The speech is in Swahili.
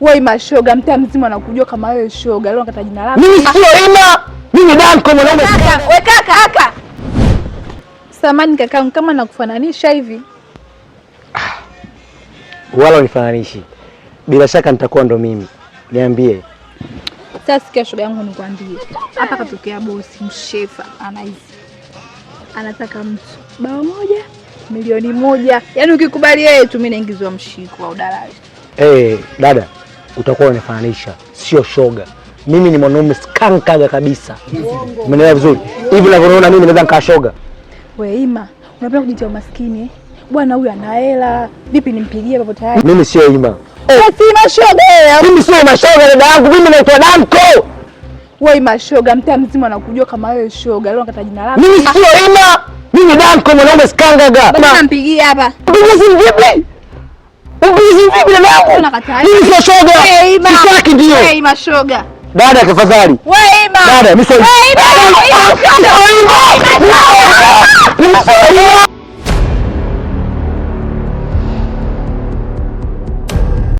Wewe mashoga, mtaa mzima anakujua kama wewe shoga. Leo nakata jina lako. Mimi sio Ima. Mimi Danko mwanaume. Wewe kaka. Samani kaka, kama nakufananisha hivi. Wala unifananishi. Bila shaka nitakuwa ndo mimi. Niambie. Sasa sikia shoga yangu nikwambie. Hapa katokea bosi mshefa anataka mtu bao moja milioni moja. Yaani ukikubali yeye tu mimi naingizwa mshiko wa udalali. Dada, utakuwa unifananisha, sio shoga. Mimi ni mwanaume skankaga kabisa. Umeelewa vizuri? Hivi unavyoona mimi naweza nikaa shoga. Wewe Ima, unapenda kujitia maskini eh? Bwana huyu ana hela. Vipi nimpigie hapo tayari? Mimi sio Ima. Si mashoga wewe. Mimi sio mashoga dada yangu, mimi naitwa Danko. Wewe mashoga, mtaa mzima anakujua kama wewe shoga. Leo nakata jina lako. Mimi sio Ima. Mimi Danko mwanaume skankaga. Bwana mpigie hapa. Mpigie simu vipi? Mpigie vipi dada yangu? Unakataa. Mimi sio shoga. Sitaki ndio. Wewe Ima shoga. Dada tafadhali. Wewe Ima. Dada, mimi sio Ima.